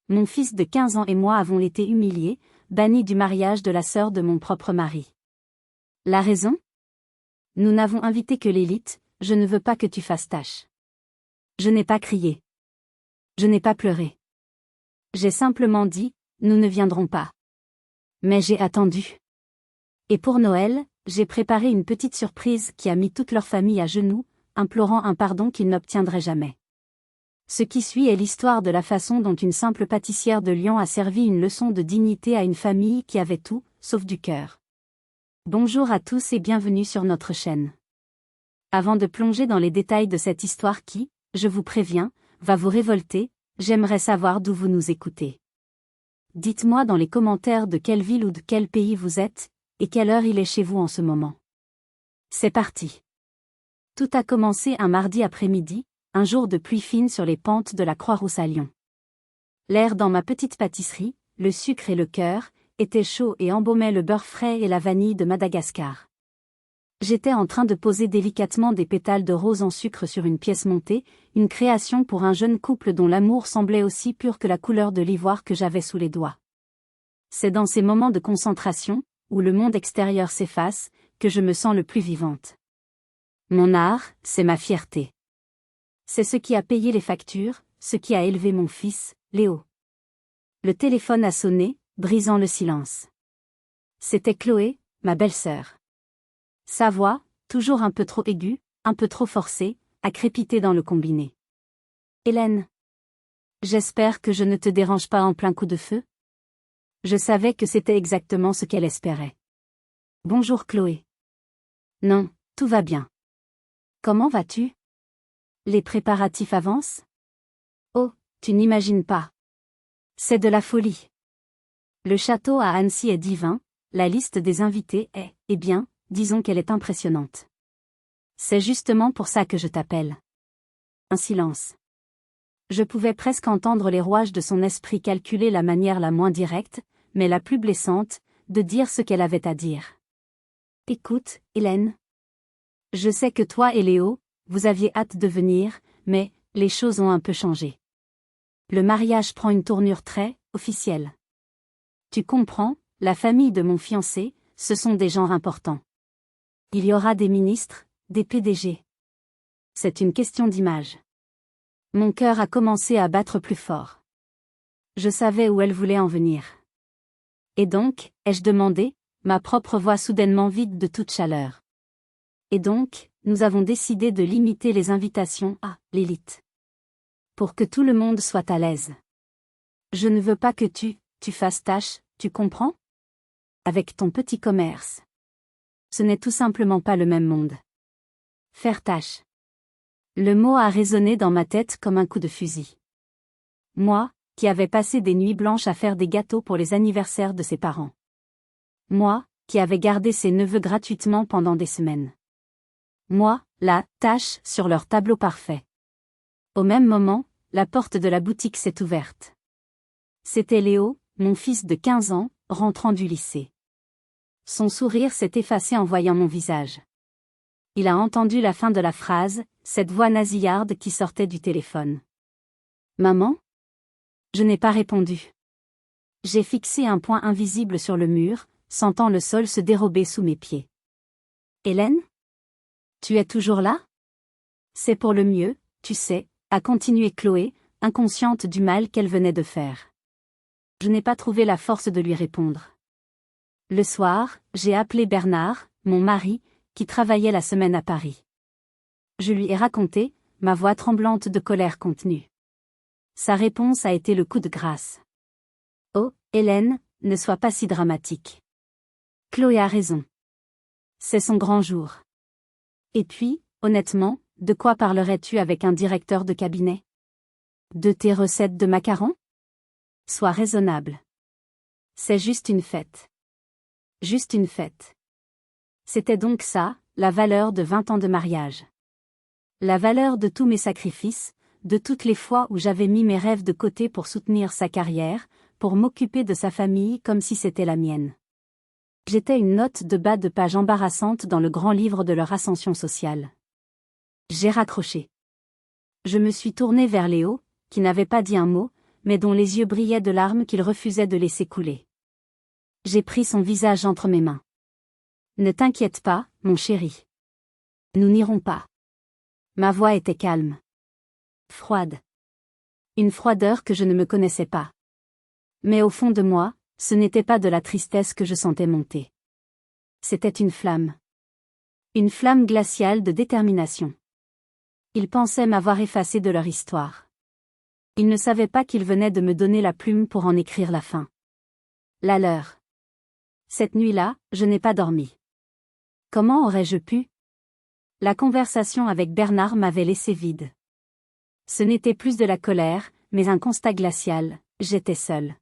Mon fils de 15 ans et moi avons été humiliés, bannis du mariage de la sœur de mon propre mari. La raison? Nous n'avons invité que l'élite, je ne veux pas que tu fasses tâche. Je n'ai pas crié. Je n'ai pas pleuré. J'ai simplement dit, nous ne viendrons pas. Mais j'ai attendu. Et pour Noël, j'ai préparé une petite surprise qui a mis toute leur famille à genoux, implorant un pardon qu'ils n'obtiendraient jamais. Ce qui suit est l'histoire de la façon dont une simple pâtissière de Lyon a servi une leçon de dignité à une famille qui avait tout, sauf du cœur. Bonjour à tous et bienvenue sur notre chaîne. Avant de plonger dans les détails de cette histoire qui, je vous préviens, va vous révolter, j'aimerais savoir d'où vous nous écoutez. Dites-moi dans les commentaires de quelle ville ou de quel pays vous êtes, et quelle heure il est chez vous en ce moment. C'est parti. Tout a commencé un mardi après-midi, un jour de pluie fine sur les pentes de la Croix-Rousse à Lyon. L'air dans ma petite pâtisserie, le sucre et le cœur, était chaud et embaumait le beurre frais et la vanille de Madagascar. J'étais en train de poser délicatement des pétales de rose en sucre sur une pièce montée, une création pour un jeune couple dont l'amour semblait aussi pur que la couleur de l'ivoire que j'avais sous les doigts. C'est dans ces moments de concentration, où le monde extérieur s'efface, que je me sens le plus vivante. Mon art, c'est ma fierté. C'est ce qui a payé les factures, ce qui a élevé mon fils, Léo. Le téléphone a sonné, brisant le silence. C'était Chloé, ma belle-sœur. Sa voix, toujours un peu trop aiguë, un peu trop forcée, a crépité dans le combiné. Hélène. J'espère que je ne te dérange pas en plein coup de feu? Je savais que c'était exactement ce qu'elle espérait. Bonjour Chloé. Non, tout va bien. Comment vas-tu? Les préparatifs avancent? Oh, tu n'imagines pas. C'est de la folie. Le château à Annecy est divin, la liste des invités est, eh bien, disons qu'elle est impressionnante. C'est justement pour ça que je t'appelle. Un silence. Je pouvais presque entendre les rouages de son esprit calculer la manière la moins directe, mais la plus blessante, de dire ce qu'elle avait à dire. Écoute, Hélène. Je sais que toi et Léo, vous aviez hâte de venir, mais, les choses ont un peu changé. Le mariage prend une tournure très, officielle. Tu comprends, la famille de mon fiancé, ce sont des gens importants. Il y aura des ministres, des PDG. C'est une question d'image. Mon cœur a commencé à battre plus fort. Je savais où elle voulait en venir. Et donc, ai-je demandé, ma propre voix soudainement vide de toute chaleur. Et donc, nous avons décidé de limiter les invitations à l'élite. Pour que tout le monde soit à l'aise. Je ne veux pas que tu fasses tâche, tu comprends? Avec ton petit commerce. Ce n'est tout simplement pas le même monde. Faire tâche. Le mot a résonné dans ma tête comme un coup de fusil. Moi, qui avais passé des nuits blanches à faire des gâteaux pour les anniversaires de ses parents. Moi, qui avais gardé ses neveux gratuitement pendant des semaines. Moi, la tâche sur leur tableau parfait. Au même moment, la porte de la boutique s'est ouverte. C'était Léo, mon fils de 15 ans, rentrant du lycée. Son sourire s'est effacé en voyant mon visage. Il a entendu la fin de la phrase, cette voix nasillarde qui sortait du téléphone. Maman? Je n'ai pas répondu. J'ai fixé un point invisible sur le mur, sentant le sol se dérober sous mes pieds. Hélène? Tu es toujours là? C'est pour le mieux, tu sais, a continué Chloé, inconsciente du mal qu'elle venait de faire. Je n'ai pas trouvé la force de lui répondre. Le soir, j'ai appelé Bernard, mon mari, qui travaillait la semaine à Paris. Je lui ai raconté, ma voix tremblante de colère contenue. Sa réponse a été le coup de grâce. Oh, Hélène, ne sois pas si dramatique. Chloé a raison. C'est son grand jour. Et puis, honnêtement, de quoi parlerais-tu avec un directeur de cabinet? De tes recettes de macarons? Sois raisonnable. C'est juste une fête. Juste une fête. C'était donc ça, la valeur de 20 ans de mariage. La valeur de tous mes sacrifices, de toutes les fois où j'avais mis mes rêves de côté pour soutenir sa carrière, pour m'occuper de sa famille comme si c'était la mienne. J'étais une note de bas de page embarrassante dans le grand livre de leur ascension sociale. J'ai raccroché. Je me suis tournée vers Léo, qui n'avait pas dit un mot, mais dont les yeux brillaient de larmes qu'il refusait de laisser couler. J'ai pris son visage entre mes mains. Ne t'inquiète pas, mon chéri. Nous n'irons pas. Ma voix était calme. Froide. Une froideur que je ne me connaissais pas. Mais au fond de moi, ce n'était pas de la tristesse que je sentais monter. C'était une flamme. Une flamme glaciale de détermination. Ils pensaient m'avoir effacé de leur histoire. Ils ne savaient pas qu'ils venaient de me donner la plume pour en écrire la fin. La leur. Cette nuit-là, je n'ai pas dormi. Comment aurais-je pu? La conversation avec Bernard m'avait laissé vide. Ce n'était plus de la colère, mais un constat glacial, j'étais seule.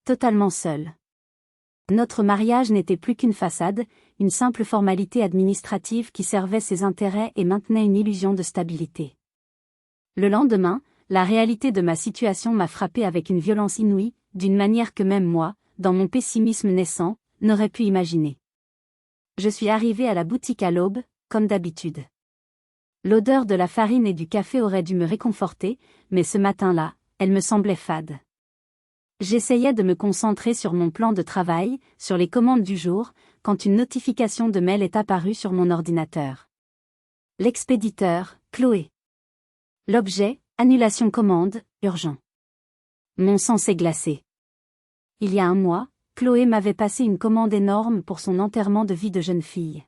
Totalement seule. Notre mariage n'était plus qu'une façade, une simple formalité administrative qui servait ses intérêts et maintenait une illusion de stabilité. Le lendemain, la réalité de ma situation m'a frappée avec une violence inouïe, d'une manière que même moi, dans mon pessimisme naissant, n'aurais pu imaginer. Je suis arrivée à la boutique à l'aube, comme d'habitude. L'odeur de la farine et du café aurait dû me réconforter, mais ce matin-là, elle me semblait fade. J'essayais de me concentrer sur mon plan de travail, sur les commandes du jour, quand une notification de mail est apparue sur mon ordinateur. L'expéditeur, Chloé. L'objet, annulation commande, urgent. Mon sang s'est glacé. Il y a un mois, Chloé m'avait passé une commande énorme pour son enterrement de vie de jeune fille.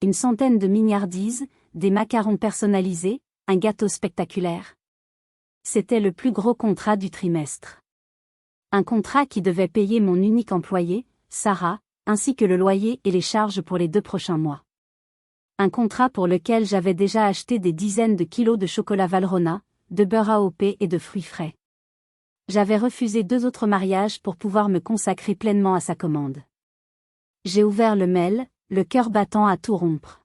Une centaine de mignardises, des macarons personnalisés, un gâteau spectaculaire. C'était le plus gros contrat du trimestre. Un contrat qui devait payer mon unique employé, Sarah, ainsi que le loyer et les charges pour les 2 prochains mois. Un contrat pour lequel j'avais déjà acheté des dizaines de kilos de chocolat Valrhona, de beurre AOP et de fruits frais. J'avais refusé 2 autres mariages pour pouvoir me consacrer pleinement à sa commande. J'ai ouvert le mail, le cœur battant à tout rompre.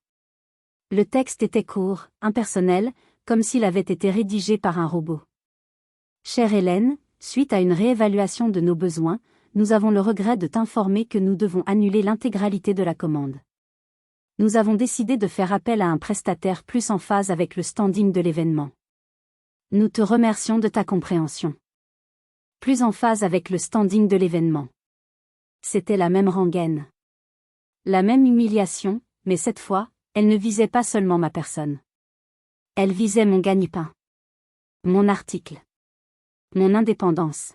Le texte était court, impersonnel, comme s'il avait été rédigé par un robot. Chère Hélène, suite à une réévaluation de nos besoins, nous avons le regret de t'informer que nous devons annuler l'intégralité de la commande. Nous avons décidé de faire appel à un prestataire plus en phase avec le standing de l'événement. Nous te remercions de ta compréhension. Plus en phase avec le standing de l'événement. C'était la même rengaine. La même humiliation, mais cette fois, elle ne visait pas seulement ma personne. Elle visait mon gagne-pain. Mon article. Mon indépendance.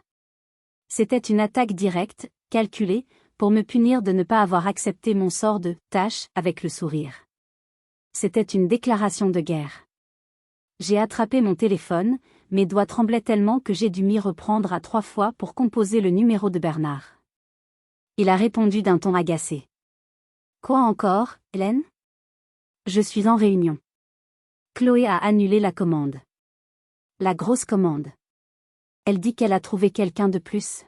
C'était une attaque directe, calculée, pour me punir de ne pas avoir accepté mon sort de « tâche » avec le sourire. C'était une déclaration de guerre. J'ai attrapé mon téléphone, mes doigts tremblaient tellement que j'ai dû m'y reprendre à 3 fois pour composer le numéro de Bernard. Il a répondu d'un ton agacé. « Quoi encore, Hélène ? Je suis en réunion. » Chloé a annulé la commande. La grosse commande. Elle dit qu'elle a trouvé quelqu'un de plus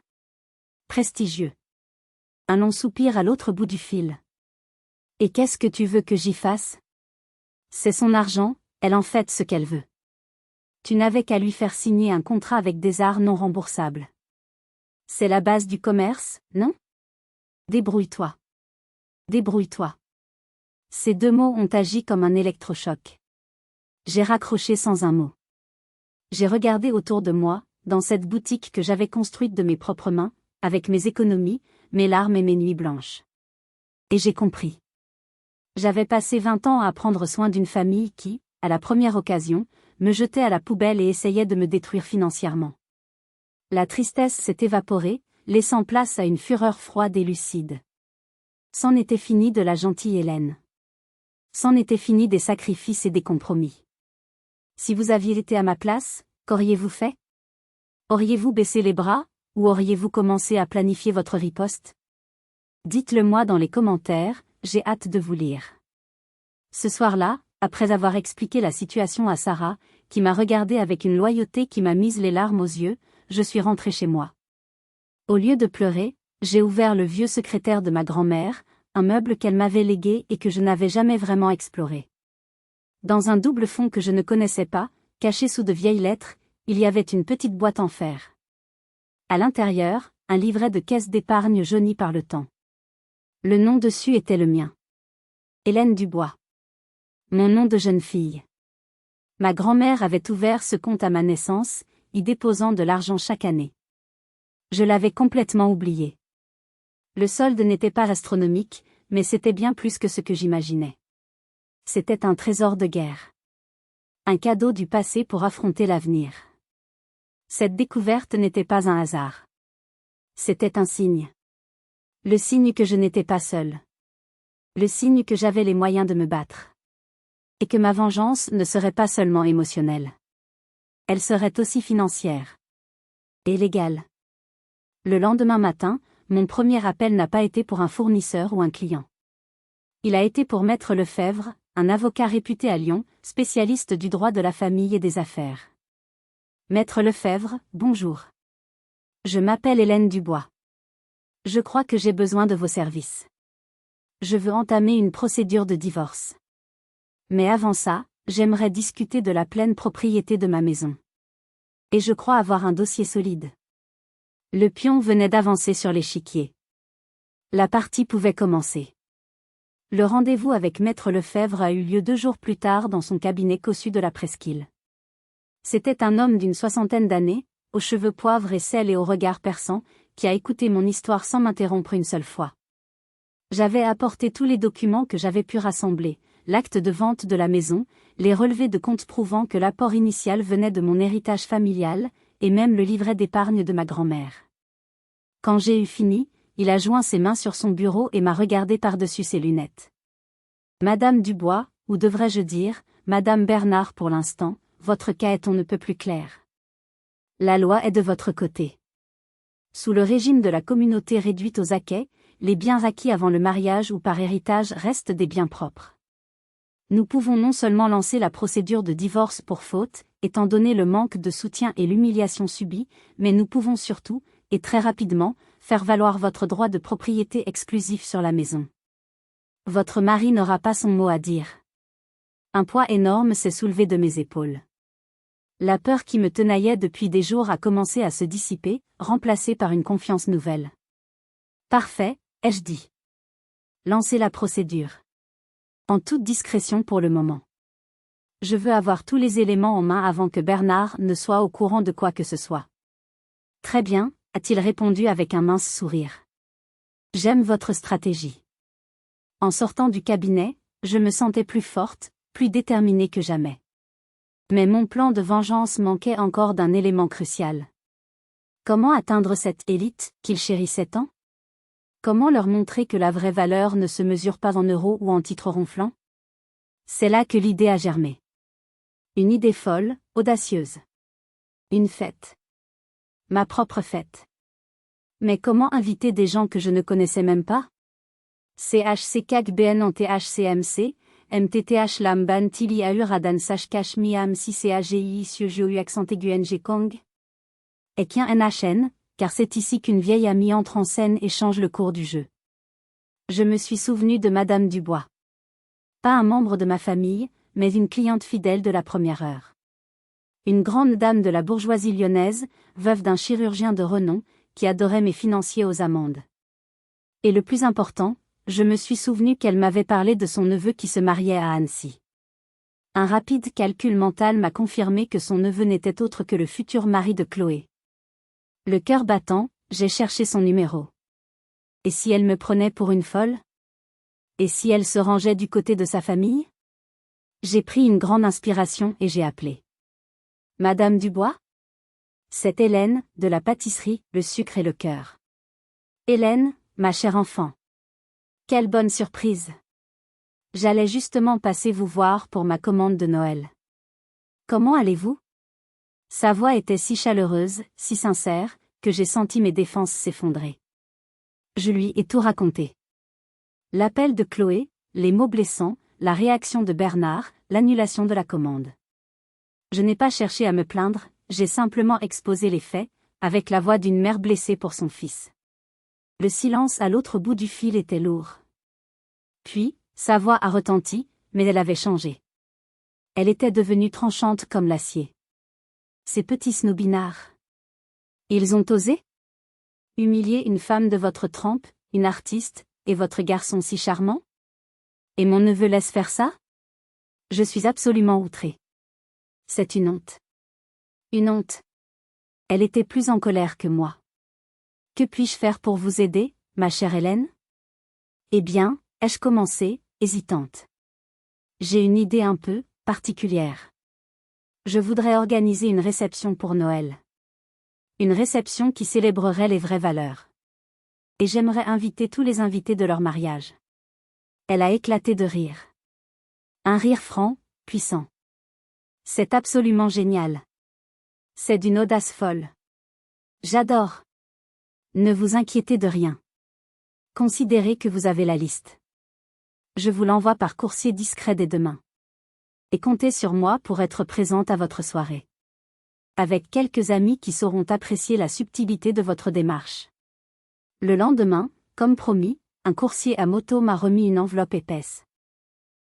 prestigieux. Un long soupir à l'autre bout du fil. Et qu'est-ce que tu veux que j'y fasse? C'est son argent, elle en fait ce qu'elle veut. Tu n'avais qu'à lui faire signer un contrat avec des arts non remboursables. C'est la base du commerce, non? Débrouille-toi. Débrouille-toi. Ces 2 mots ont agi comme un électrochoc. J'ai raccroché sans un mot. J'ai regardé autour de moi, dans cette boutique que j'avais construite de mes propres mains, avec mes économies, mes larmes et mes nuits blanches. Et j'ai compris. J'avais passé 20 ans à prendre soin d'une famille qui, à la première occasion, me jetait à la poubelle et essayait de me détruire financièrement. La tristesse s'est évaporée, laissant place à une fureur froide et lucide. C'en était fini de la gentille Hélène. C'en était fini des sacrifices et des compromis. Si vous aviez été à ma place, qu'auriez-vous fait? Auriez-vous baissé les bras, ou auriez-vous commencé à planifier votre riposte? Dites-le moi dans les commentaires, j'ai hâte de vous lire. Ce soir-là, après avoir expliqué la situation à Sarah, qui m'a regardée avec une loyauté qui m'a mise les larmes aux yeux, je suis rentrée chez moi. Au lieu de pleurer, j'ai ouvert le vieux secrétaire de ma grand-mère, un meuble qu'elle m'avait légué et que je n'avais jamais vraiment exploré. Dans un double fond que je ne connaissais pas, caché sous de vieilles lettres, il y avait une petite boîte en fer. À l'intérieur, un livret de caisse d'épargne jauni par le temps. Le nom dessus était le mien. Hélène Dubois. Mon nom de jeune fille. Ma grand-mère avait ouvert ce compte à ma naissance, y déposant de l'argent chaque année. Je l'avais complètement oublié. Le solde n'était pas astronomique, mais c'était bien plus que ce que j'imaginais. C'était un trésor de guerre. Un cadeau du passé pour affronter l'avenir. Cette découverte n'était pas un hasard. C'était un signe. Le signe que je n'étais pas seule. Le signe que j'avais les moyens de me battre. Et que ma vengeance ne serait pas seulement émotionnelle. Elle serait aussi financière. Et légale. Le lendemain matin, mon premier appel n'a pas été pour un fournisseur ou un client. Il a été pour Maître Lefebvre, un avocat réputé à Lyon, spécialiste du droit de la famille et des affaires. Maître Lefebvre, bonjour. Je m'appelle Hélène Dubois. Je crois que j'ai besoin de vos services. Je veux entamer une procédure de divorce. Mais avant ça, j'aimerais discuter de la pleine propriété de ma maison. Et je crois avoir un dossier solide. Le pion venait d'avancer sur l'échiquier. La partie pouvait commencer. Le rendez-vous avec Maître Lefebvre a eu lieu 2 jours plus tard dans son cabinet cossu de la presqu'île. C'était un homme d'une 60aine d'années, aux cheveux poivre et sel et au regard perçant, qui a écouté mon histoire sans m'interrompre une seule fois. J'avais apporté tous les documents que j'avais pu rassembler, l'acte de vente de la maison, les relevés de compte prouvant que l'apport initial venait de mon héritage familial, et même le livret d'épargne de ma grand-mère. Quand j'ai eu fini, il a joint ses mains sur son bureau et m'a regardé par-dessus ses lunettes. Madame Dubois, ou devrais-je dire, Madame Bernard pour l'instant, votre cas est on ne peut plus clair. La loi est de votre côté. Sous le régime de la communauté réduite aux acquêts, les biens acquis avant le mariage ou par héritage restent des biens propres. Nous pouvons non seulement lancer la procédure de divorce pour faute, étant donné le manque de soutien et l'humiliation subie, mais nous pouvons surtout, et très rapidement, faire valoir votre droit de propriété exclusif sur la maison. Votre mari n'aura pas son mot à dire. Un poids énorme s'est soulevé de mes épaules. La peur qui me tenaillait depuis des jours a commencé à se dissiper, remplacée par une confiance nouvelle. Parfait, ai-je dit. Lancez la procédure. En toute discrétion pour le moment. Je veux avoir tous les éléments en main avant que Bernard ne soit au courant de quoi que ce soit. Très bien, a-t-il répondu avec un mince sourire. J'aime votre stratégie. En sortant du cabinet, je me sentais plus forte, plus déterminée que jamais. Mais mon plan de vengeance manquait encore d'un élément crucial. Comment atteindre cette élite qu'il chérissait tant ? Comment leur montrer que la vraie valeur ne se mesure pas en euros ou en titres ronflants ? C'est là que l'idée a germé. Une idée folle, audacieuse. Une fête. Ma propre fête. Mais comment inviter des gens que je ne connaissais même pas ? CHCKBN en THCMC, MTTH Lamban Tili Auradan Sashkash Miam Si CAGI Sieu accent aigu NG Kong. Et qu'un NHN, car c'est ici qu'une vieille amie entre en scène et change le cours du jeu. Je me suis souvenu de Madame Dubois. Pas un membre de ma famille, mais une cliente fidèle de la première heure. Une grande dame de la bourgeoisie lyonnaise, veuve d'un chirurgien de renom, qui adorait mes financiers aux amandes. Et le plus important, je me suis souvenu qu'elle m'avait parlé de son neveu qui se mariait à Annecy. Un rapide calcul mental m'a confirmé que son neveu n'était autre que le futur mari de Chloé. Le cœur battant, j'ai cherché son numéro. Et si elle me prenait pour une folle ? Et si elle se rangeait du côté de sa famille ? J'ai pris une grande inspiration et j'ai appelé. Madame Dubois ? C'est Hélène, de la pâtisserie, le sucre et le cœur. Hélène, ma chère enfant. Quelle bonne surprise. J'allais justement passer vous voir pour ma commande de Noël. Comment allez-vous ? Sa voix était si chaleureuse, si sincère, que j'ai senti mes défenses s'effondrer. Je lui ai tout raconté. L'appel de Chloé, les mots blessants, la réaction de Bernard, l'annulation de la commande. Je n'ai pas cherché à me plaindre, j'ai simplement exposé les faits, avec la voix d'une mère blessée pour son fils. Le silence à l'autre bout du fil était lourd. Puis, sa voix a retenti, mais elle avait changé. Elle était devenue tranchante comme l'acier. Ces petits snobinards. Ils ont osé ? Humilier une femme de votre trempe, une artiste, et votre garçon si charmant ? Et mon neveu laisse faire ça ? Je suis absolument outré. C'est une honte. Une honte. Elle était plus en colère que moi. Que puis-je faire pour vous aider, ma chère Hélène? Eh bien, ai-je commencé, hésitante. J'ai une idée un peu particulière. Je voudrais organiser une réception pour Noël. Une réception qui célébrerait les vraies valeurs. Et j'aimerais inviter tous les invités de leur mariage. Elle a éclaté de rire. Un rire franc, puissant. C'est absolument génial. C'est d'une audace folle. J'adore. Ne vous inquiétez de rien. Considérez que vous avez la liste. Je vous l'envoie par coursier discret dès demain. Et comptez sur moi pour être présente à votre soirée. Avec quelques amis qui sauront apprécier la subtilité de votre démarche. Le lendemain, comme promis, un coursier à moto m'a remis une enveloppe épaisse.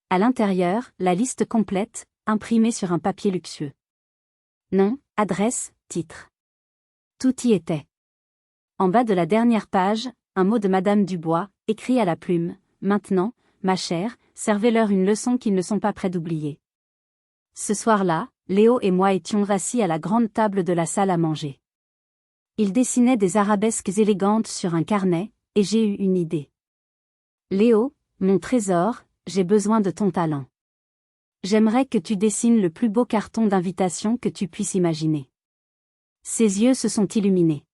À l'intérieur, la liste complète, imprimée sur un papier luxueux. Nom, adresse, titre. Tout y était. En bas de la dernière page, un mot de Madame Dubois, écrit à la plume. Maintenant, ma chère, servez-leur une leçon qu'ils ne sont pas prêts d'oublier. Ce soir-là, Léo et moi étions assis à la grande table de la salle à manger. Il dessinait des arabesques élégantes sur un carnet, et j'ai eu une idée. Léo, mon trésor, j'ai besoin de ton talent. J'aimerais que tu dessines le plus beau carton d'invitation que tu puisses imaginer. Ses yeux se sont illuminés.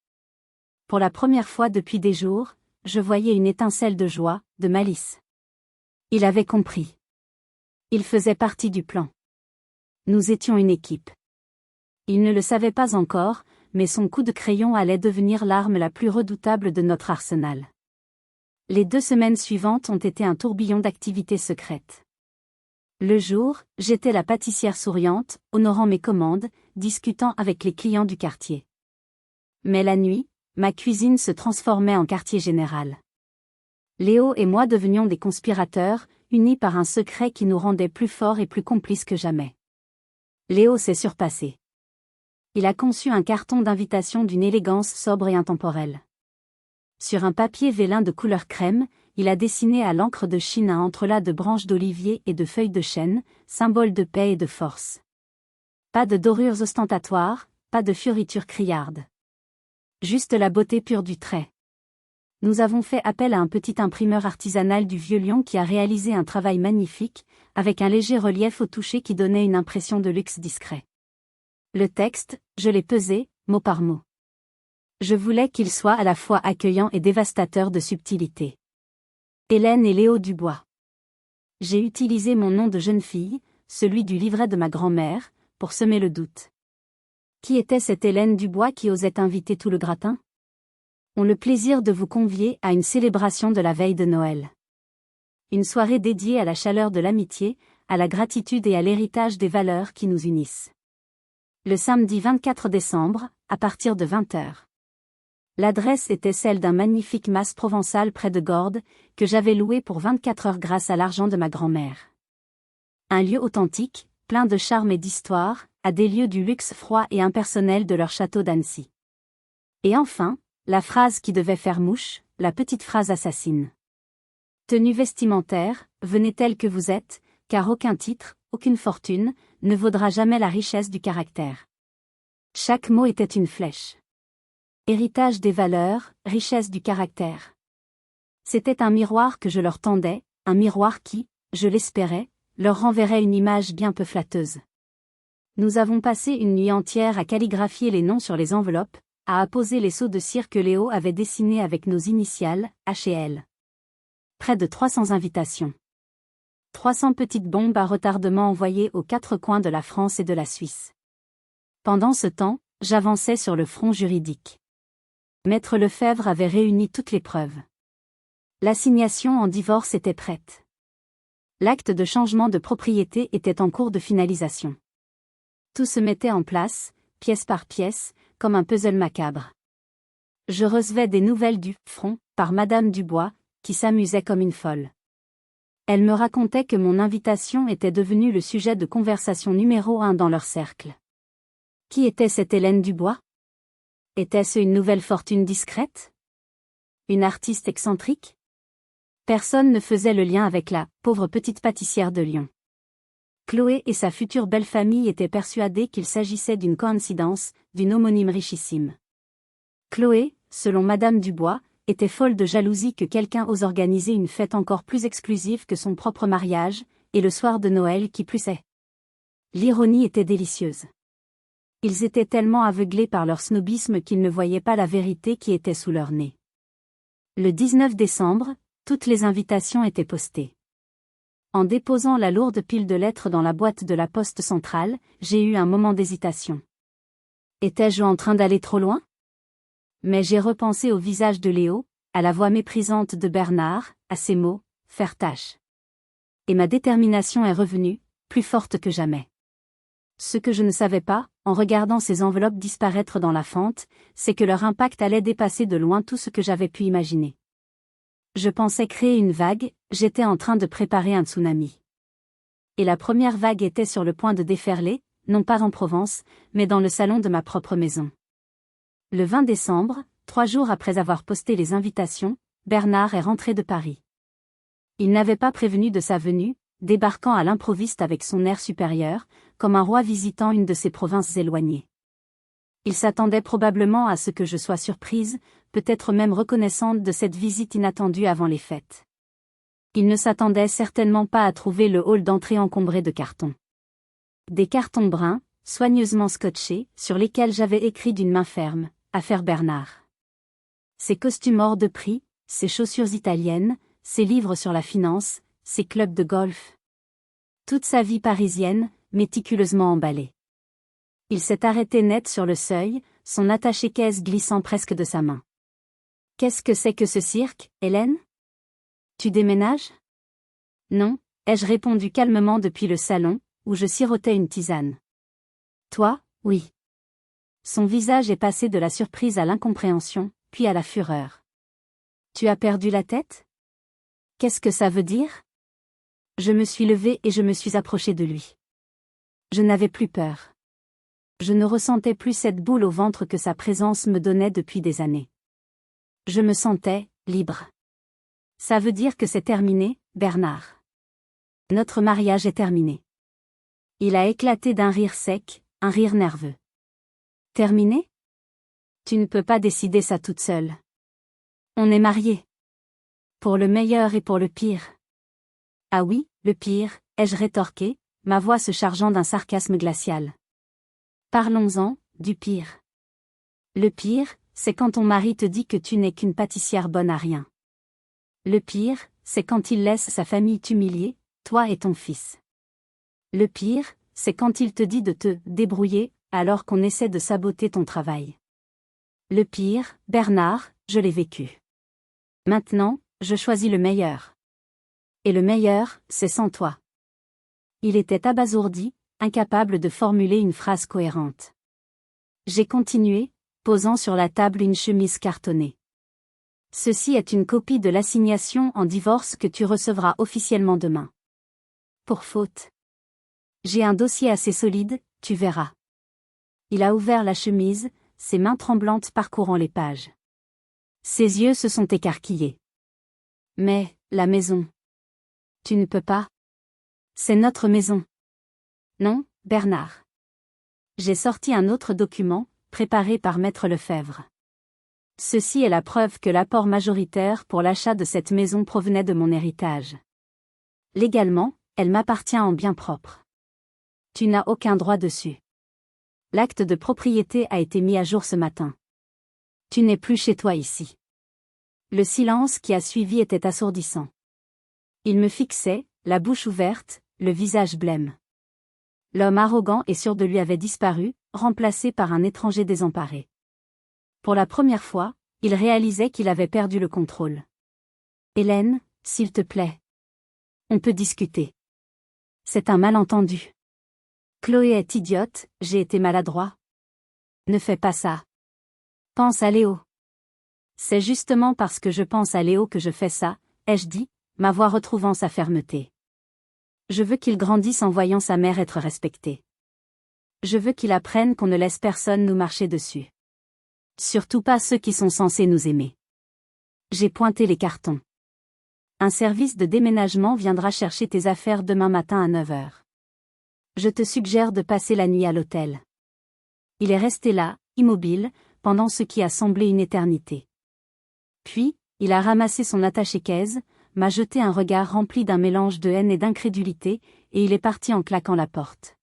Pour la première fois depuis des jours, je voyais une étincelle de joie, de malice. Il avait compris. Il faisait partie du plan. Nous étions une équipe. Il ne le savait pas encore, mais son coup de crayon allait devenir l'arme la plus redoutable de notre arsenal. Les 2 semaines suivantes ont été un tourbillon d'activités secrètes. Le jour, j'étais la pâtissière souriante, honorant mes commandes, discutant avec les clients du quartier. Mais la nuit, ma cuisine se transformait en quartier général. Léo et moi devenions des conspirateurs, unis par un secret qui nous rendait plus forts et plus complices que jamais. Léo s'est surpassé. Il a conçu un carton d'invitation d'une élégance sobre et intemporelle. Sur un papier vélin de couleur crème, il a dessiné à l'encre de Chine un entrelac de branches d'olivier et de feuilles de chêne, symbole de paix et de force. Pas de dorures ostentatoires, pas de fioritures criardes. Juste la beauté pure du trait. Nous avons fait appel à un petit imprimeur artisanal du Vieux-Lyon qui a réalisé un travail magnifique, avec un léger relief au toucher qui donnait une impression de luxe discret. Le texte, je l'ai pesé, mot par mot. Je voulais qu'il soit à la fois accueillant et dévastateur de subtilité. Hélène et Léo Dubois. J'ai utilisé mon nom de jeune fille, celui du livret de ma grand-mère, pour semer le doute. Qui était cette Hélène Dubois qui osait inviter tout le gratin? Ont le plaisir de vous convier à une célébration de la veille de Noël. Une soirée dédiée à la chaleur de l'amitié, à la gratitude et à l'héritage des valeurs qui nous unissent. Le samedi 24 décembre, à partir de 20h. L'adresse était celle d'un magnifique mas provençal près de Gordes, que j'avais loué pour 24 heures grâce à l'argent de ma grand-mère. Un lieu authentique, plein de charme et d'histoire, à des lieux du luxe froid et impersonnel de leur château d'Annecy. Et enfin, la phrase qui devait faire mouche, la petite phrase assassine. Tenue vestimentaire, venez tel que vous êtes, car aucun titre, aucune fortune, ne vaudra jamais la richesse du caractère. Chaque mot était une flèche. Héritage des valeurs, richesse du caractère. C'était un miroir que je leur tendais, un miroir qui, je l'espérais, leur renverrait une image bien peu flatteuse. Nous avons passé une nuit entière à calligraphier les noms sur les enveloppes, à apposer les seaux de cire que Léo avait dessinés avec nos initiales, H et L. Près de 300 invitations. 300 petites bombes à retardement envoyées aux 4 coins de la France et de la Suisse. Pendant ce temps, j'avançais sur le front juridique. Maître Lefebvre avait réuni toutes les preuves. L'assignation en divorce était prête. L'acte de changement de propriété était en cours de finalisation. Tout se mettait en place, pièce par pièce, comme un puzzle macabre. Je recevais des nouvelles du front, par Madame Dubois, qui s'amusait comme une folle. Elle me racontait que mon invitation était devenue le sujet de conversation numéro 1 dans leur cercle. Qui était cette Hélène Dubois? Était-ce une nouvelle fortune discrète? Une artiste excentrique? Personne ne faisait le lien avec la pauvre petite pâtissière de Lyon. Chloé et sa future belle-famille étaient persuadés qu'il s'agissait d'une coïncidence, d'une homonyme richissime. Chloé, selon Madame Dubois, était folle de jalousie que quelqu'un ose organiser une fête encore plus exclusive que son propre mariage, et le soir de Noël qui plus est. L'ironie était délicieuse. Ils étaient tellement aveuglés par leur snobisme qu'ils ne voyaient pas la vérité qui était sous leur nez. Le 19 décembre, toutes les invitations étaient postées. En déposant la lourde pile de lettres dans la boîte de la poste centrale, j'ai eu un moment d'hésitation. Étais-je en train d'aller trop loin? Mais j'ai repensé au visage de Léo, à la voix méprisante de Bernard, à ces mots, faire tâche. Et ma détermination est revenue, plus forte que jamais. Ce que je ne savais pas, en regardant ces enveloppes disparaître dans la fente, c'est que leur impact allait dépasser de loin tout ce que j'avais pu imaginer. Je pensais créer une vague, j'étais en train de préparer un tsunami. Et la première vague était sur le point de déferler, non pas en Provence, mais dans le salon de ma propre maison. Le 20 décembre, 3 jours après avoir posté les invitations, Bernard est rentré de Paris. Il n'avait pas prévenu de sa venue, débarquant à l'improviste avec son air supérieur, comme un roi visitant une de ses provinces éloignées. Il s'attendait probablement à ce que je sois surprise, peut-être même reconnaissante de cette visite inattendue avant les fêtes. Il ne s'attendait certainement pas à trouver le hall d'entrée encombré de cartons. Des cartons bruns, soigneusement scotchés, sur lesquels j'avais écrit d'une main ferme, « Affaire Bernard ». Ses costumes hors de prix, ses chaussures italiennes, ses livres sur la finance, ses clubs de golf. Toute sa vie parisienne, méticuleusement emballée. Il s'est arrêté net sur le seuil, son attaché-caisse glissant presque de sa main. « Qu'est-ce que c'est que ce cirque, Hélène? Tu déménages? » « Non, ai-je répondu calmement depuis le salon, où je sirotais une tisane. « Toi, oui. » Son visage est passé de la surprise à l'incompréhension, puis à la fureur. « Tu as perdu la tête? Qu'est-ce que ça veut dire? » Je me suis levée et je me suis approchée de lui. Je n'avais plus peur. Je ne ressentais plus cette boule au ventre que sa présence me donnait depuis des années. Je me sentais libre. Ça veut dire que c'est terminé, Bernard. Notre mariage est terminé. Il a éclaté d'un rire sec, un rire nerveux. Terminé? Tu ne peux pas décider ça toute seule. On est mariés. Pour le meilleur et pour le pire. Ah oui, le pire, ai-je rétorqué, ma voix se chargeant d'un sarcasme glacial. Parlons-en, du pire. Le pire, c'est quand ton mari te dit que tu n'es qu'une pâtissière bonne à rien. Le pire, c'est quand il laisse sa famille t'humilier, toi et ton fils. Le pire, c'est quand il te dit de te débrouiller, alors qu'on essaie de saboter ton travail. Le pire, Bernard, je l'ai vécu. Maintenant, je choisis le meilleur. Et le meilleur, c'est sans toi. Il était abasourdi, incapable de formuler une phrase cohérente. J'ai continué, posant sur la table une chemise cartonnée. Ceci est une copie de l'assignation en divorce que tu recevras officiellement demain. Pour faute. J'ai un dossier assez solide, tu verras. Il a ouvert la chemise, ses mains tremblantes parcourant les pages. Ses yeux se sont écarquillés. Mais, la maison. Tu ne peux pas. C'est notre maison. Non, Bernard. J'ai sorti un autre document, préparé par Maître Lefebvre. Ceci est la preuve que l'apport majoritaire pour l'achat de cette maison provenait de mon héritage. Légalement, elle m'appartient en bien propre. Tu n'as aucun droit dessus. L'acte de propriété a été mis à jour ce matin. Tu n'es plus chez toi ici. Le silence qui a suivi était assourdissant. Il me fixait, la bouche ouverte, le visage blême. L'homme arrogant et sûr de lui avait disparu, remplacé par un étranger désemparé. Pour la première fois, il réalisait qu'il avait perdu le contrôle. « Hélène, s'il te plaît. On peut discuter. C'est un malentendu. Chloé est idiote, j'ai été maladroit. Ne fais pas ça. Pense à Léo. » C'est justement parce que je pense à Léo que je fais ça, ai-je dit, ma voix retrouvant sa fermeté. Je veux qu'il grandisse en voyant sa mère être respectée. Je veux qu'il apprenne qu'on ne laisse personne nous marcher dessus. Surtout pas ceux qui sont censés nous aimer. J'ai pointé les cartons. Un service de déménagement viendra chercher tes affaires demain matin à 9 h. Je te suggère de passer la nuit à l'hôtel. Il est resté là, immobile, pendant ce qui a semblé une éternité. Puis, il a ramassé son attaché-caisse, m'a jeté un regard rempli d'un mélange de haine et d'incrédulité, et il est parti en claquant la porte.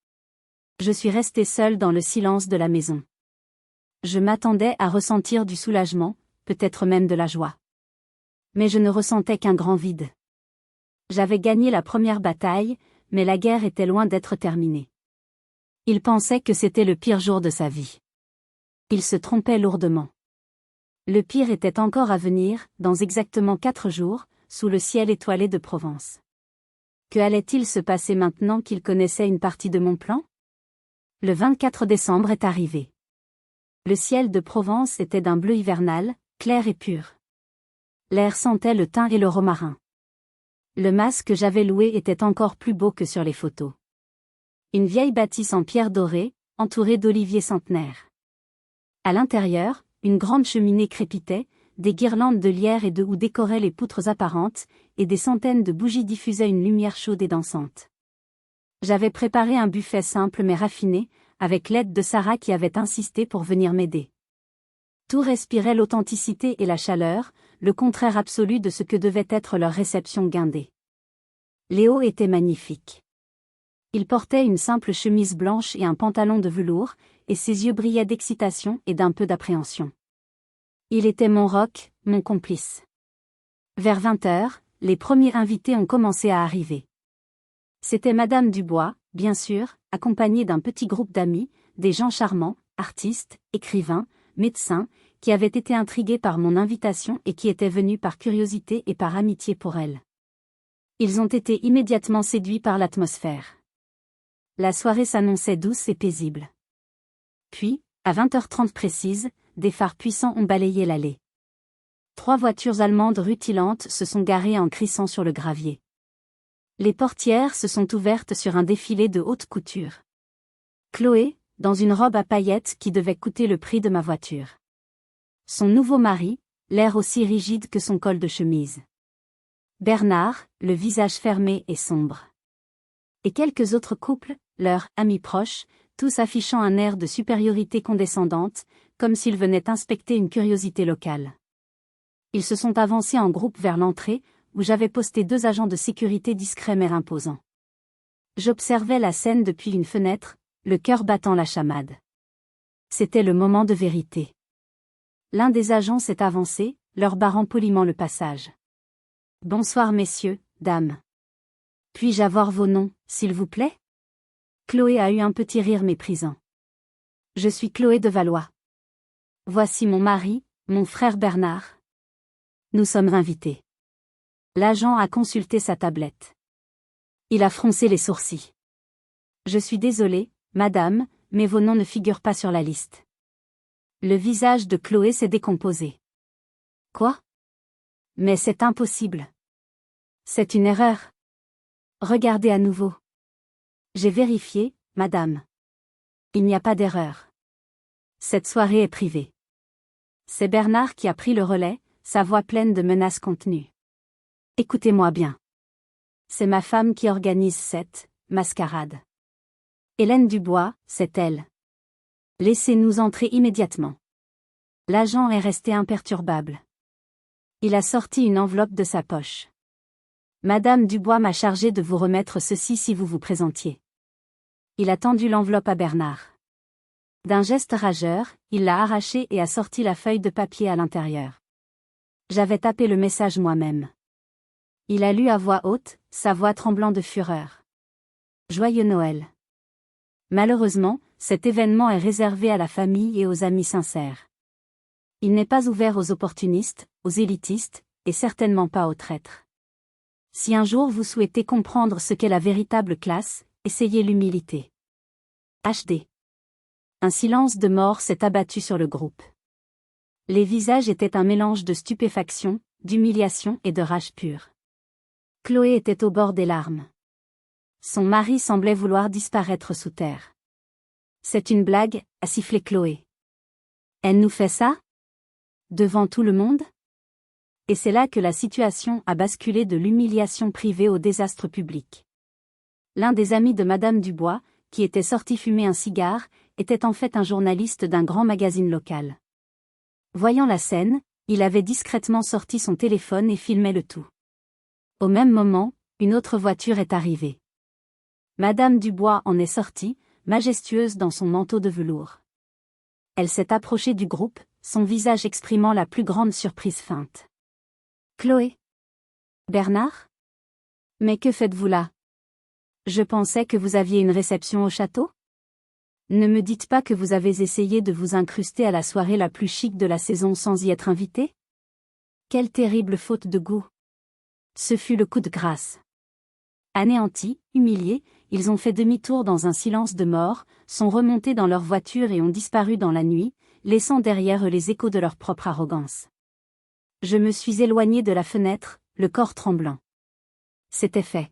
Je suis resté seul dans le silence de la maison. Je m'attendais à ressentir du soulagement, peut-être même de la joie. Mais je ne ressentais qu'un grand vide. J'avais gagné la première bataille, mais la guerre était loin d'être terminée. Il pensait que c'était le pire jour de sa vie. Il se trompait lourdement. Le pire était encore à venir, dans exactement 4 jours, sous le ciel étoilé de Provence. Que allait-il se passer maintenant qu'il connaissait une partie de mon plan? Le 24 décembre est arrivé. Le ciel de Provence était d'un bleu hivernal, clair et pur. L'air sentait le thym et le romarin. Le mas que j'avais loué était encore plus beau que sur les photos. Une vieille bâtisse en pierre dorée, entourée d'oliviers centenaires. À l'intérieur, une grande cheminée crépitait, des guirlandes de lierre et de houx décoraient les poutres apparentes, et des centaines de bougies diffusaient une lumière chaude et dansante. J'avais préparé un buffet simple mais raffiné, avec l'aide de Sarah qui avait insisté pour venir m'aider. Tout respirait l'authenticité et la chaleur, le contraire absolu de ce que devait être leur réception guindée. Léo était magnifique. Il portait une simple chemise blanche et un pantalon de velours, et ses yeux brillaient d'excitation et d'un peu d'appréhension. Il était mon roc, mon complice. Vers 20h, les premiers invités ont commencé à arriver. C'était Madame Dubois, bien sûr, accompagnée d'un petit groupe d'amis, des gens charmants, artistes, écrivains, médecins, qui avaient été intrigués par mon invitation et qui étaient venus par curiosité et par amitié pour elle. Ils ont été immédiatement séduits par l'atmosphère. La soirée s'annonçait douce et paisible. Puis, à 20h30 précise, des phares puissants ont balayé l'allée. 3 voitures allemandes rutilantes se sont garées en crissant sur le gravier. Les portières se sont ouvertes sur un défilé de haute couture. Chloé, dans une robe à paillettes qui devait coûter le prix de ma voiture. Son nouveau mari, l'air aussi rigide que son col de chemise. Bernard, le visage fermé et sombre. Et quelques autres couples, leurs amis proches, tous affichant un air de supériorité condescendante, comme s'ils venaient inspecter une curiosité locale. Ils se sont avancés en groupe vers l'entrée, où j'avais posté 2 agents de sécurité discrets mais imposants. J'observais la scène depuis une fenêtre, le cœur battant la chamade. C'était le moment de vérité. L'un des agents s'est avancé, leur barrant poliment le passage. « Bonsoir messieurs, dames. Puis-je avoir vos noms, s'il vous plaît ?» Chloé a eu un petit rire méprisant. « Je suis Chloé de Valois. Voici mon mari, mon frère Bernard. Nous sommes invités. » L'agent a consulté sa tablette. Il a froncé les sourcils. « Je suis désolé, madame, mais vos noms ne figurent pas sur la liste. » Le visage de Chloé s'est décomposé. « Quoi? Mais c'est impossible. C'est une erreur. Regardez à nouveau. » J'ai vérifié, madame. Il n'y a pas d'erreur. Cette soirée est privée. C'est Bernard qui a pris le relais, sa voix pleine de menaces contenues. Écoutez-moi bien. C'est ma femme qui organise cette mascarade. Hélène Dubois, c'est elle. Laissez-nous entrer immédiatement. L'agent est resté imperturbable. Il a sorti une enveloppe de sa poche. Madame Dubois m'a chargé de vous remettre ceci si vous vous présentiez. Il a tendu l'enveloppe à Bernard. D'un geste rageur, il l'a arrachée et a sorti la feuille de papier à l'intérieur. J'avais tapé le message moi-même. Il a lu à voix haute, sa voix tremblant de fureur. Joyeux Noël. Malheureusement, cet événement est réservé à la famille et aux amis sincères. Il n'est pas ouvert aux opportunistes, aux élitistes, et certainement pas aux traîtres. Si un jour vous souhaitez comprendre ce qu'est la véritable classe, essayez l'humilité. HD. Un silence de mort s'est abattu sur le groupe. Les visages étaient un mélange de stupéfaction, d'humiliation et de rage pure. Chloé était au bord des larmes. Son mari semblait vouloir disparaître sous terre. C'est une blague, a sifflé Chloé. Elle nous fait ça? Devant tout le monde? Et c'est là que la situation a basculé de l'humiliation privée au désastre public. L'un des amis de Madame Dubois, qui était sorti fumer un cigare, était en fait un journaliste d'un grand magazine local. Voyant la scène, il avait discrètement sorti son téléphone et filmait le tout. Au même moment, une autre voiture est arrivée. Madame Dubois en est sortie, majestueuse dans son manteau de velours. Elle s'est approchée du groupe, son visage exprimant la plus grande surprise feinte. « Chloé ? Bernard ? Mais que faites-vous là ? Je pensais que vous aviez une réception au château ? Ne me dites pas que vous avez essayé de vous incruster à la soirée la plus chic de la saison sans y être invité ? Quelle terrible faute de goût ! Ce fut le coup de grâce. » Anéantis, humiliés, ils ont fait demi-tour dans un silence de mort, sont remontés dans leur voiture et ont disparu dans la nuit, laissant derrière eux les échos de leur propre arrogance. Je me suis éloigné de la fenêtre, le corps tremblant. C'était fait.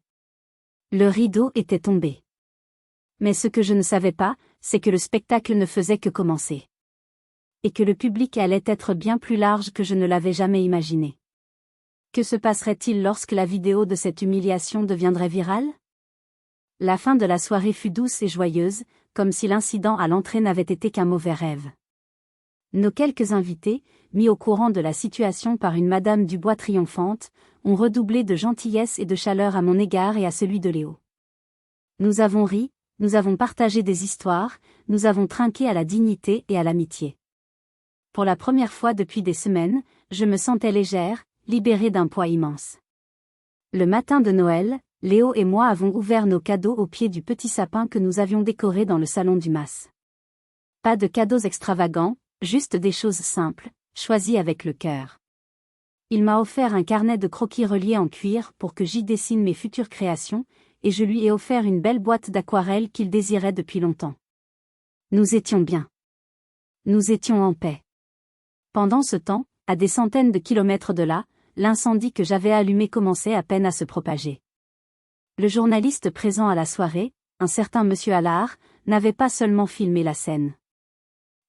Le rideau était tombé. Mais ce que je ne savais pas, c'est que le spectacle ne faisait que commencer. Et que le public allait être bien plus large que je ne l'avais jamais imaginé. Que se passerait-il lorsque la vidéo de cette humiliation deviendrait virale ? La fin de la soirée fut douce et joyeuse, comme si l'incident à l'entrée n'avait été qu'un mauvais rêve. Nos quelques invités, mis au courant de la situation par une Madame Dubois triomphante, ont redoublé de gentillesse et de chaleur à mon égard et à celui de Léo. Nous avons ri, nous avons partagé des histoires, nous avons trinqué à la dignité et à l'amitié. Pour la première fois depuis des semaines, je me sentais légère, libérée d'un poids immense. Le matin de Noël, Léo et moi avons ouvert nos cadeaux au pied du petit sapin que nous avions décoré dans le salon du Mas. Pas de cadeaux extravagants, juste des choses simples, choisies avec le cœur. Il m'a offert un carnet de croquis reliés en cuir pour que j'y dessine mes futures créations, et je lui ai offert une belle boîte d'aquarelles qu'il désirait depuis longtemps. Nous étions bien. Nous étions en paix. Pendant ce temps, à des centaines de kilomètres de là, l'incendie que j'avais allumé commençait à peine à se propager. Le journaliste présent à la soirée, un certain monsieur Allard, n'avait pas seulement filmé la scène.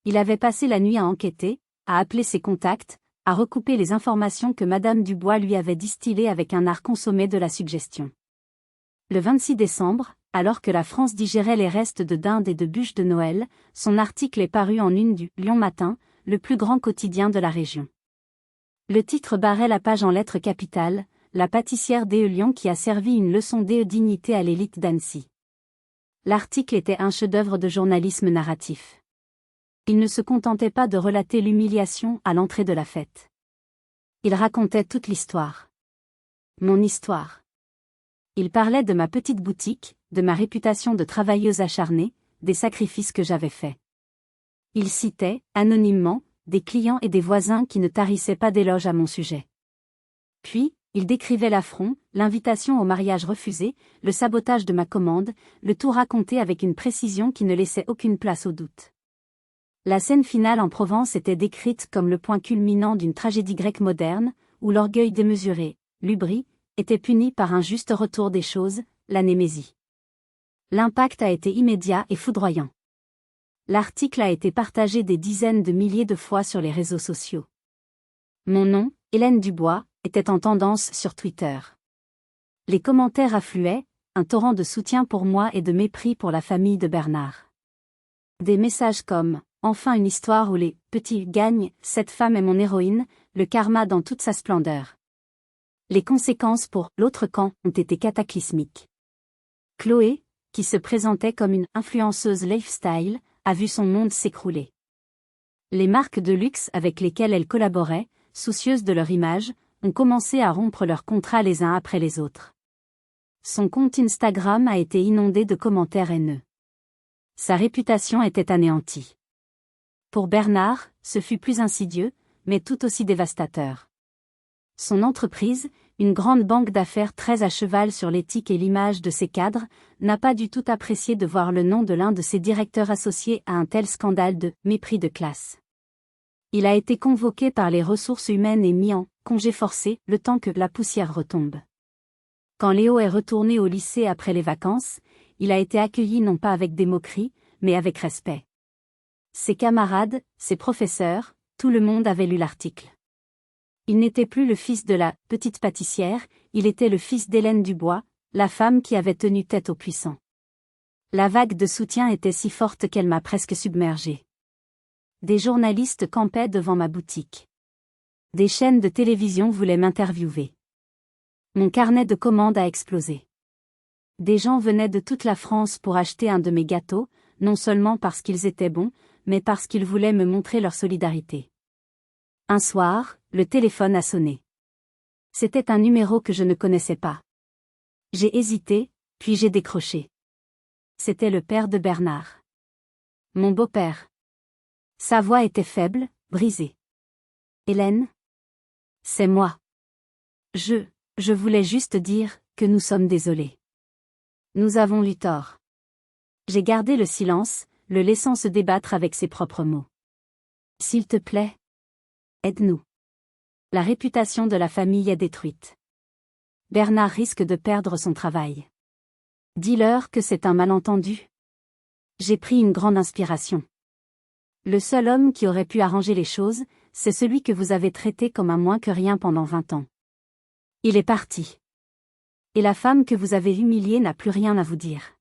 Il avait passé la nuit à enquêter, à appeler ses contacts, à recouper les informations que Madame Dubois lui avait distillées avec un art consommé de la suggestion. Le 26 décembre, alors que la France digérait les restes de dinde et de bûches de Noël, son article est paru en une du Lyon Matin, le plus grand quotidien de la région. Le titre barrait la page en lettres capitales, la pâtissière d'E Lyon qui a servi une leçon d'E dignité à l'élite d'Annecy. L'article était un chef-d'œuvre de journalisme narratif. Il ne se contentait pas de relater l'humiliation à l'entrée de la fête. Il racontait toute l'histoire. Mon histoire. Il parlait de ma petite boutique, de ma réputation de travailleuse acharnée, des sacrifices que j'avais faits. Il citait, anonymement, des clients et des voisins qui ne tarissaient pas d'éloges à mon sujet. Puis, il décrivait l'affront, l'invitation au mariage refusé, le sabotage de ma commande, le tout raconté avec une précision qui ne laissait aucune place au doute. La scène finale en Provence était décrite comme le point culminant d'une tragédie grecque moderne, où l'orgueil démesuré, l'hubris, était puni par un juste retour des choses, la némésie. L'impact a été immédiat et foudroyant. L'article a été partagé des dizaines de milliers de fois sur les réseaux sociaux. Mon nom, Hélène Dubois, était en tendance sur Twitter. Les commentaires affluaient, un torrent de soutien pour moi et de mépris pour la famille de Bernard. Des messages comme « Enfin une histoire où les petits gagnent, cette femme est mon héroïne, le karma dans toute sa splendeur ». Les conséquences pour l'autre camp ont été cataclysmiques. Chloé, qui se présentait comme une influenceuse lifestyle, a vu son monde s'écrouler. Les marques de luxe avec lesquelles elle collaborait, soucieuses de leur image, ont commencé à rompre leurs contrats les uns après les autres. Son compte Instagram a été inondé de commentaires haineux. Sa réputation était anéantie. Pour Bernard, ce fut plus insidieux, mais tout aussi dévastateur. Son entreprise, une grande banque d'affaires très à cheval sur l'éthique et l'image de ses cadres, n'a pas du tout apprécié de voir le nom de l'un de ses directeurs associés à un tel scandale de mépris de classe. Il a été convoqué par les ressources humaines et mis en congé forcé le temps que la poussière retombe. Quand Léo est retourné au lycée après les vacances, il a été accueilli non pas avec des moqueries, mais avec respect. Ses camarades, ses professeurs, tout le monde avait lu l'article. Il n'était plus le fils de la petite pâtissière, il était le fils d'Hélène Dubois, la femme qui avait tenu tête aux puissants. La vague de soutien était si forte qu'elle m'a presque submergée. Des journalistes campaient devant ma boutique. Des chaînes de télévision voulaient m'interviewer. Mon carnet de commandes a explosé. Des gens venaient de toute la France pour acheter un de mes gâteaux, non seulement parce qu'ils étaient bons, mais parce qu'ils voulaient me montrer leur solidarité. Un soir, le téléphone a sonné. C'était un numéro que je ne connaissais pas. J'ai hésité, puis j'ai décroché. C'était le père de Bernard. Mon beau-père. Sa voix était faible, brisée. Hélène? C'est moi. Je voulais juste dire que nous sommes désolés. Nous avons eu tort. J'ai gardé le silence, le laissant se débattre avec ses propres mots. S'il te plaît, aide-nous. La réputation de la famille est détruite. Bernard risque de perdre son travail. Dis-leur que c'est un malentendu. J'ai pris une grande inspiration. Le seul homme qui aurait pu arranger les choses, c'est celui que vous avez traité comme un moins que rien pendant 20 ans. Il est parti. Et la femme que vous avez humiliée n'a plus rien à vous dire.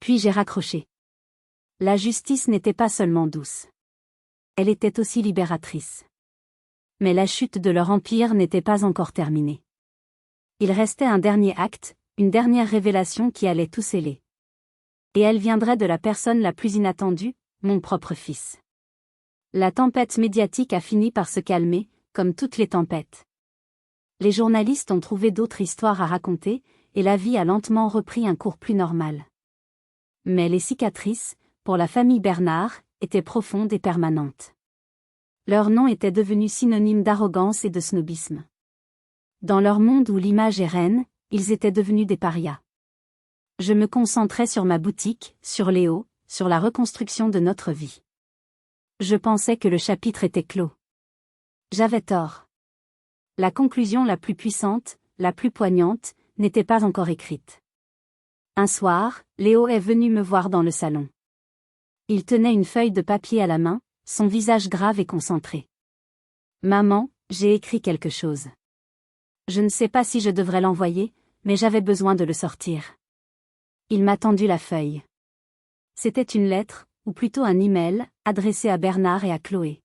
Puis j'ai raccroché. La justice n'était pas seulement douce. Elle était aussi libératrice. Mais la chute de leur empire n'était pas encore terminée. Il restait un dernier acte, une dernière révélation qui allait tout sceller. Et elle viendrait de la personne la plus inattendue, mon propre fils. La tempête médiatique a fini par se calmer, comme toutes les tempêtes. Les journalistes ont trouvé d'autres histoires à raconter, et la vie a lentement repris un cours plus normal. Mais les cicatrices, pour la famille Bernard, étaient profondes et permanentes. Leur nom était devenu synonyme d'arrogance et de snobisme. Dans leur monde où l'image est reine, ils étaient devenus des parias. Je me concentrais sur ma boutique, sur Léo, sur la reconstruction de notre vie. Je pensais que le chapitre était clos. J'avais tort. La conclusion la plus puissante, la plus poignante, n'était pas encore écrite. Un soir, Léo est venu me voir dans le salon. Il tenait une feuille de papier à la main, son visage grave et concentré. Maman, j'ai écrit quelque chose. Je ne sais pas si je devrais l'envoyer, mais j'avais besoin de le sortir. Il m'a tendu la feuille. C'était une lettre, ou plutôt un email, adressé à Bernard et à Chloé.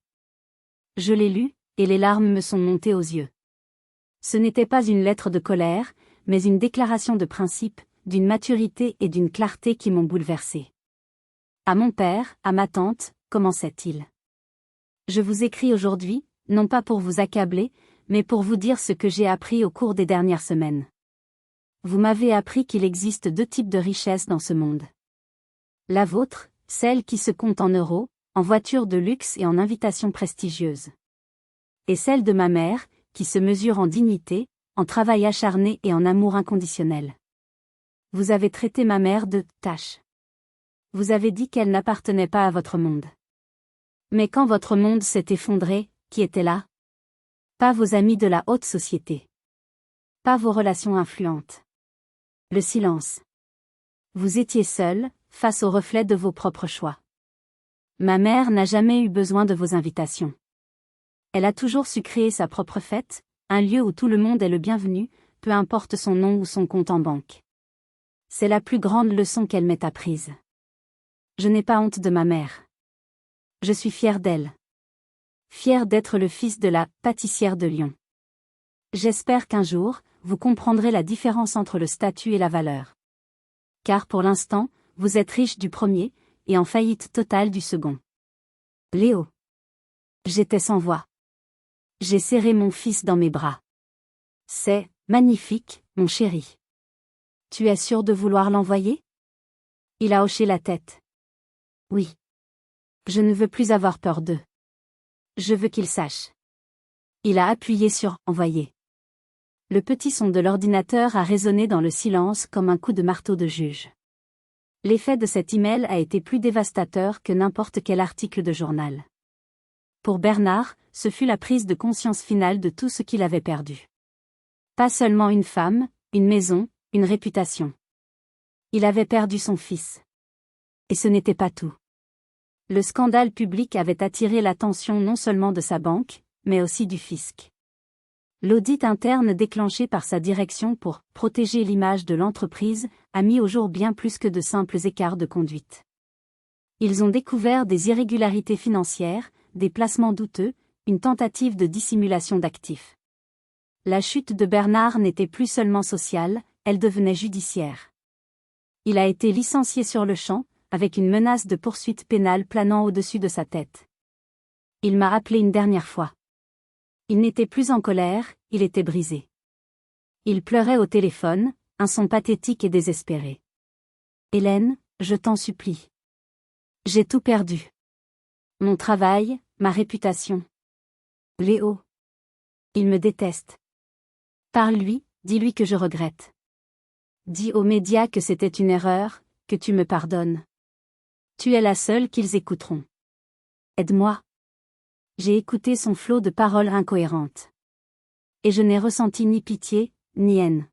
Je l'ai lu, et les larmes me sont montées aux yeux. Ce n'était pas une lettre de colère, mais une déclaration de principe, d'une maturité et d'une clarté qui m'ont bouleversée. À mon père, à ma tante, commençait-il. Je vous écris aujourd'hui, non pas pour vous accabler, mais pour vous dire ce que j'ai appris au cours des dernières semaines. Vous m'avez appris qu'il existe 2 types de richesses dans ce monde. La vôtre, celle qui se compte en euros, en voitures de luxe et en invitations prestigieuses. Et celle de ma mère, qui se mesure en dignité, en travail acharné et en amour inconditionnel. Vous avez traité ma mère de « tâche ». Vous avez dit qu'elle n'appartenait pas à votre monde. Mais quand votre monde s'est effondré, qui était là? Pas vos amis de la haute société. Pas vos relations influentes. Le silence. Vous étiez seul, face au reflet de vos propres choix. Ma mère n'a jamais eu besoin de vos invitations. Elle a toujours su créer sa propre fête, un lieu où tout le monde est le bienvenu, peu importe son nom ou son compte en banque. C'est la plus grande leçon qu'elle m'ait apprise. Je n'ai pas honte de ma mère. Je suis fière d'elle. Fière d'être le fils de la pâtissière de Lyon. J'espère qu'un jour, vous comprendrez la différence entre le statut et la valeur. Car pour l'instant, vous êtes riche du premier, et en faillite totale du second. Léo. J'étais sans voix. J'ai serré mon fils dans mes bras. C'est magnifique, mon chéri. Tu es sûr de vouloir l'envoyer? Il a hoché la tête. Oui. Je ne veux plus avoir peur d'eux. Je veux qu'il sache. Il a appuyé sur « Envoyer ». Le petit son de l'ordinateur a résonné dans le silence comme un coup de marteau de juge. L'effet de cet email a été plus dévastateur que n'importe quel article de journal. Pour Bernard, ce fut la prise de conscience finale de tout ce qu'il avait perdu. Pas seulement une femme, une maison, une réputation. Il avait perdu son fils. Et ce n'était pas tout. Le scandale public avait attiré l'attention non seulement de sa banque, mais aussi du fisc. L'audit interne déclenché par sa direction pour protéger l'image de l'entreprise a mis au jour bien plus que de simples écarts de conduite. Ils ont découvert des irrégularités financières, des placements douteux, une tentative de dissimulation d'actifs. La chute de Bernard n'était plus seulement sociale, elle devenait judiciaire. Il a été licencié sur le champ, avec une menace de poursuite pénale planant au-dessus de sa tête. Il m'a appelé une dernière fois. Il n'était plus en colère, il était brisé. Il pleurait au téléphone, un son pathétique et désespéré. « Hélène, je t'en supplie. J'ai tout perdu. Mon travail, ma réputation. Léo. Il me déteste. Parle-lui, dis-lui que je regrette. Dis aux médias que c'était une erreur, que tu me pardonnes. Tu es la seule qu'ils écouteront. Aide-moi. » J'ai écouté son flot de paroles incohérentes. Et je n'ai ressenti ni pitié, ni haine.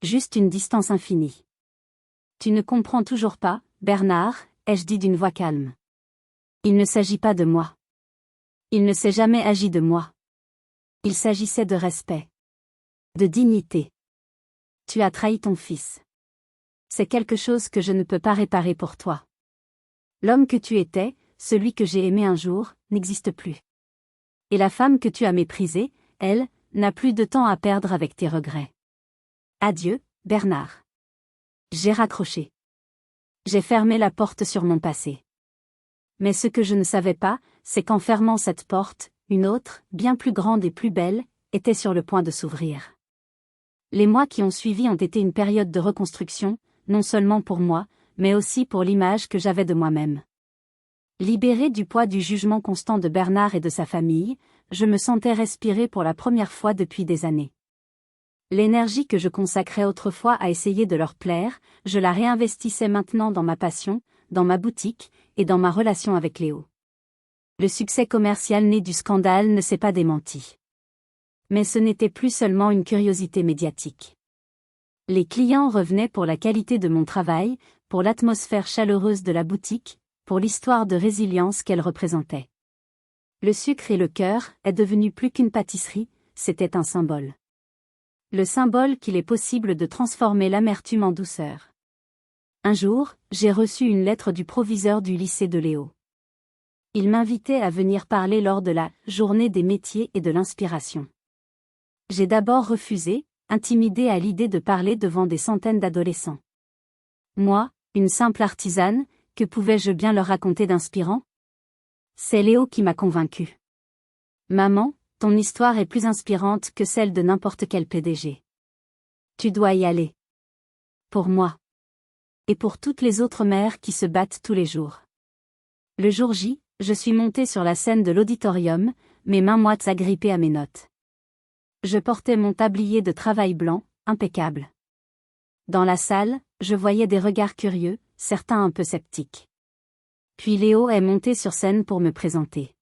Juste une distance infinie. Tu ne comprends toujours pas, Bernard, ai-je dit d'une voix calme. Il ne s'agit pas de moi. Il ne s'est jamais agi de moi. Il s'agissait de respect. De dignité. Tu as trahi ton fils. C'est quelque chose que je ne peux pas réparer pour toi. L'homme que tu étais, celui que j'ai aimé un jour, n'existe plus. Et la femme que tu as méprisée, elle, n'a plus de temps à perdre avec tes regrets. Adieu, Bernard. J'ai raccroché. J'ai fermé la porte sur mon passé. Mais ce que je ne savais pas, c'est qu'en fermant cette porte, une autre, bien plus grande et plus belle, était sur le point de s'ouvrir. Les mois qui ont suivi ont été une période de reconstruction, non seulement pour moi, mais aussi pour l'image que j'avais de moi-même. Libérée du poids du jugement constant de Bernard et de sa famille, je me sentais respirer pour la première fois depuis des années. L'énergie que je consacrais autrefois à essayer de leur plaire, je la réinvestissais maintenant dans ma passion, dans ma boutique, et dans ma relation avec Léo. Le succès commercial né du scandale ne s'est pas démenti. Mais ce n'était plus seulement une curiosité médiatique. Les clients revenaient pour la qualité de mon travail, pour l'atmosphère chaleureuse de la boutique, pour l'histoire de résilience qu'elle représentait. Le sucre et le cœur est devenu plus qu'une pâtisserie, c'était un symbole. Le symbole qu'il est possible de transformer l'amertume en douceur. Un jour, j'ai reçu une lettre du proviseur du lycée de Léo. Il m'invitait à venir parler lors de la journée des métiers et de l'inspiration. J'ai d'abord refusé, intimidée à l'idée de parler devant des centaines d'adolescents. Moi, une simple artisane, que pouvais-je bien leur raconter d'inspirant? C'est Léo qui m'a convaincue. Maman, ton histoire est plus inspirante que celle de n'importe quel PDG. Tu dois y aller. Pour moi. Et pour toutes les autres mères qui se battent tous les jours. Le jour J, je suis montée sur la scène de l'auditorium, mes mains moites agrippées à mes notes. Je portais mon tablier de travail blanc, impeccable. Dans la salle, je voyais des regards curieux, certains un peu sceptiques. Puis Léo est monté sur scène pour me présenter.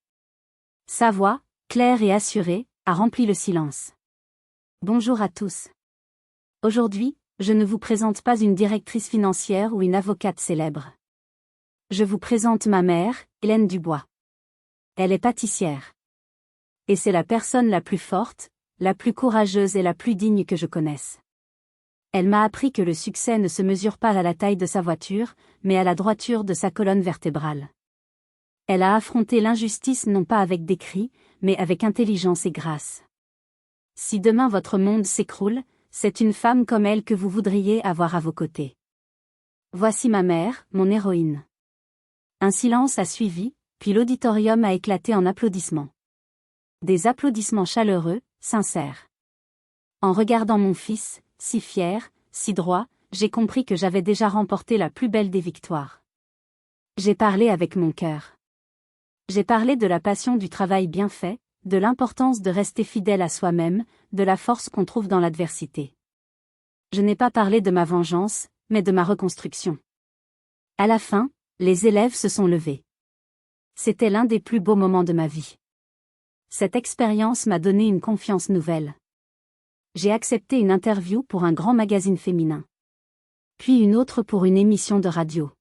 Sa voix, claire et assurée, a rempli le silence. Bonjour à tous. Aujourd'hui, je ne vous présente pas une directrice financière ou une avocate célèbre. Je vous présente ma mère, Hélène Dubois. Elle est pâtissière. Et c'est la personne la plus forte, la plus courageuse et la plus digne que je connaisse. Elle m'a appris que le succès ne se mesure pas à la taille de sa voiture, mais à la droiture de sa colonne vertébrale. Elle a affronté l'injustice non pas avec des cris, mais avec intelligence et grâce. Si demain votre monde s'écroule, c'est une femme comme elle que vous voudriez avoir à vos côtés. Voici ma mère, mon héroïne. Un silence a suivi, puis l'auditorium a éclaté en applaudissements. Des applaudissements chaleureux, sincères. En regardant mon fils, si fier, si droit, j'ai compris que j'avais déjà remporté la plus belle des victoires. J'ai parlé avec mon cœur. J'ai parlé de la passion du travail bien fait, de l'importance de rester fidèle à soi-même, de la force qu'on trouve dans l'adversité. Je n'ai pas parlé de ma vengeance, mais de ma reconstruction. À la fin, les élèves se sont levés. C'était l'un des plus beaux moments de ma vie. Cette expérience m'a donné une confiance nouvelle. J'ai accepté une interview pour un grand magazine féminin. Puis une autre pour une émission de radio.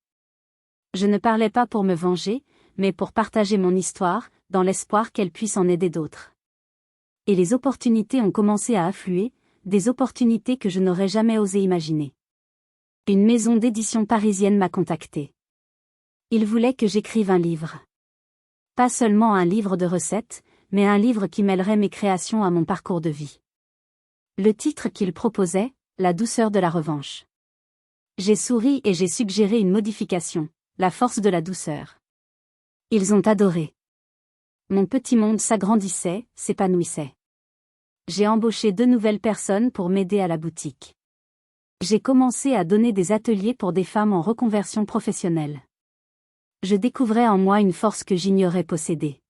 Je ne parlais pas pour me venger, mais pour partager mon histoire, dans l'espoir qu'elle puisse en aider d'autres. Et les opportunités ont commencé à affluer, des opportunités que je n'aurais jamais osé imaginer. Une maison d'édition parisienne m'a contacté. Ils voulaient que j'écrive un livre. Pas seulement un livre de recettes, mais un livre qui mêlerait mes créations à mon parcours de vie. Le titre qu'ils proposaient, La douceur de la revanche. J'ai souri et j'ai suggéré une modification, La force de la douceur. Ils ont adoré. Mon petit monde s'agrandissait, s'épanouissait. J'ai embauché 2 nouvelles personnes pour m'aider à la boutique. J'ai commencé à donner des ateliers pour des femmes en reconversion professionnelle. Je découvrais en moi une force que j'ignorais posséder.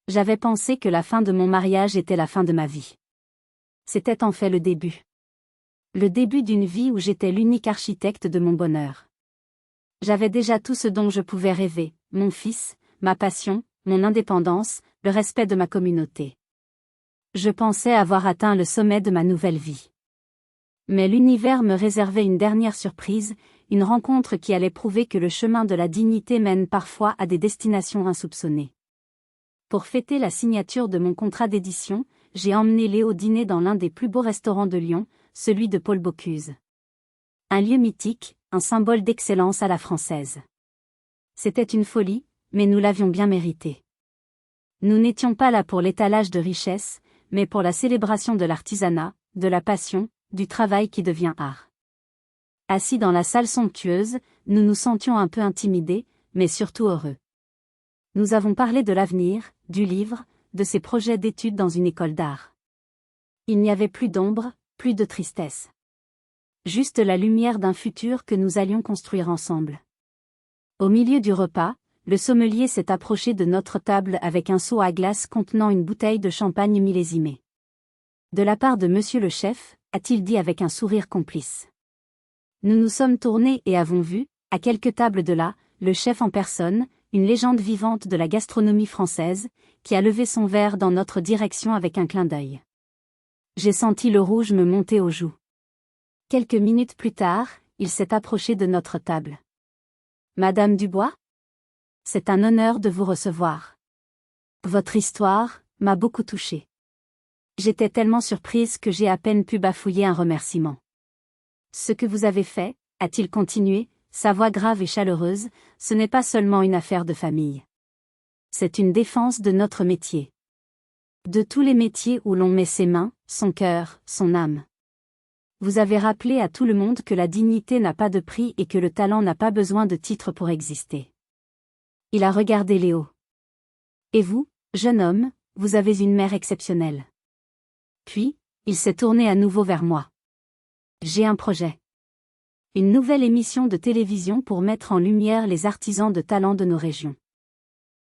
J'avais pensé que la fin de mon mariage était la fin de ma vie. C'était en fait le début. Le début d'une vie où j'étais l'unique architecte de mon bonheur. J'avais déjà tout ce dont je pouvais rêver, mon fils, ma passion, mon indépendance, le respect de ma communauté. Je pensais avoir atteint le sommet de ma nouvelle vie. Mais l'univers me réservait une dernière surprise, une rencontre qui allait prouver que le chemin de la dignité mène parfois à des destinations insoupçonnées. Pour fêter la signature de mon contrat d'édition, j'ai emmené Léo dîner dans l'un des plus beaux restaurants de Lyon, celui de Paul Bocuse. Un lieu mythique, un symbole d'excellence à la française. C'était une folie, mais nous l'avions bien mérité. Nous n'étions pas là pour l'étalage de richesses, mais pour la célébration de l'artisanat, de la passion, du travail qui devient art. Assis dans la salle somptueuse, nous nous sentions un peu intimidés, mais surtout heureux. Nous avons parlé de l'avenir, du livre, de ses projets d'études dans une école d'art. Il n'y avait plus d'ombre, plus de tristesse. Juste la lumière d'un futur que nous allions construire ensemble. Au milieu du repas, le sommelier s'est approché de notre table avec un seau à glace contenant une bouteille de champagne millésimée. De la part de monsieur le chef, a-t-il dit avec un sourire complice. Nous nous sommes tournés et avons vu, à quelques tables de là, le chef en personne, une légende vivante de la gastronomie française, qui a levé son verre dans notre direction avec un clin d'œil. J'ai senti le rouge me monter aux joues. Quelques minutes plus tard, il s'est approché de notre table. Madame Dubois ? C'est un honneur de vous recevoir. Votre histoire m'a beaucoup touchée. J'étais tellement surprise que j'ai à peine pu bafouiller un remerciement. Ce que vous avez fait, a-t-il continué, sa voix grave et chaleureuse, ce n'est pas seulement une affaire de famille. C'est une défense de notre métier. De tous les métiers où l'on met ses mains, son cœur, son âme. Vous avez rappelé à tout le monde que la dignité n'a pas de prix et que le talent n'a pas besoin de titre pour exister. Il a regardé Léo. Et vous, jeune homme, vous avez une mère exceptionnelle. Puis, il s'est tourné à nouveau vers moi. J'ai un projet. Une nouvelle émission de télévision pour mettre en lumière les artisans de talent de nos régions.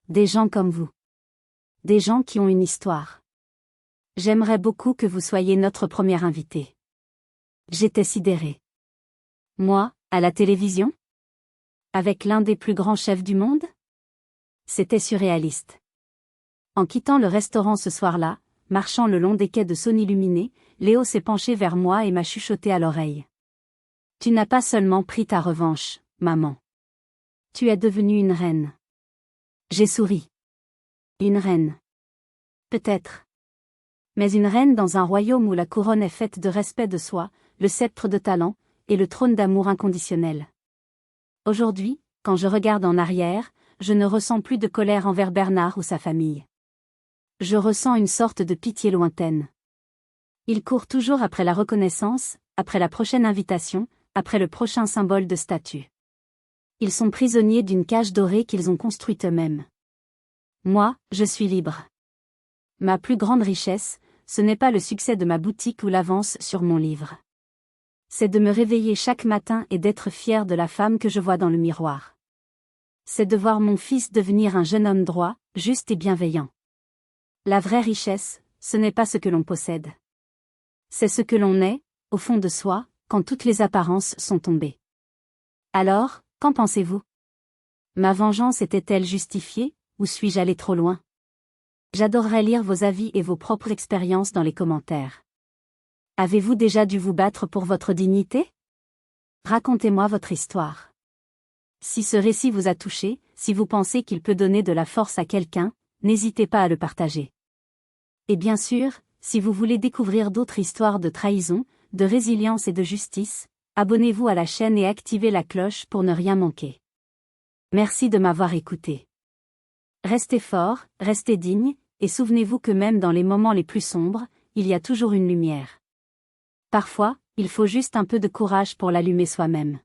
Des gens comme vous. Des gens qui ont une histoire. J'aimerais beaucoup que vous soyez notre premier invité. J'étais sidérée. Moi, à la télévision ? Avec l'un des plus grands chefs du monde ? C'était surréaliste. En quittant le restaurant ce soir-là, marchant le long des quais de Saône illuminés, Léo s'est penché vers moi et m'a chuchoté à l'oreille. Tu n'as pas seulement pris ta revanche, maman. Tu es devenue une reine. J'ai souri. Une reine. Peut-être. Mais une reine dans un royaume où la couronne est faite de respect de soi, le sceptre de talent, et le trône d'amour inconditionnel. Aujourd'hui, quand je regarde en arrière, je ne ressens plus de colère envers Bernard ou sa famille. Je ressens une sorte de pitié lointaine. Ils courent toujours après la reconnaissance, après la prochaine invitation, après le prochain symbole de statut. Ils sont prisonniers d'une cage dorée qu'ils ont construite eux-mêmes. Moi, je suis libre. Ma plus grande richesse, ce n'est pas le succès de ma boutique ou l'avance sur mon livre. C'est de me réveiller chaque matin et d'être fière de la femme que je vois dans le miroir. C'est de voir mon fils devenir un jeune homme droit, juste et bienveillant. La vraie richesse, ce n'est pas ce que l'on possède. C'est ce que l'on est, au fond de soi, quand toutes les apparences sont tombées. Alors, qu'en pensez-vous ? Ma vengeance était-elle justifiée, ou suis-je allé trop loin ? J'adorerais lire vos avis et vos propres expériences dans les commentaires. Avez-vous déjà dû vous battre pour votre dignité ? Racontez-moi votre histoire. Si ce récit vous a touché, si vous pensez qu'il peut donner de la force à quelqu'un, n'hésitez pas à le partager. Et bien sûr, si vous voulez découvrir d'autres histoires de trahison, de résilience et de justice, abonnez-vous à la chaîne et activez la cloche pour ne rien manquer. Merci de m'avoir écouté. Restez fort, restez digne, et souvenez-vous que même dans les moments les plus sombres, il y a toujours une lumière. Parfois, il faut juste un peu de courage pour l'allumer soi-même.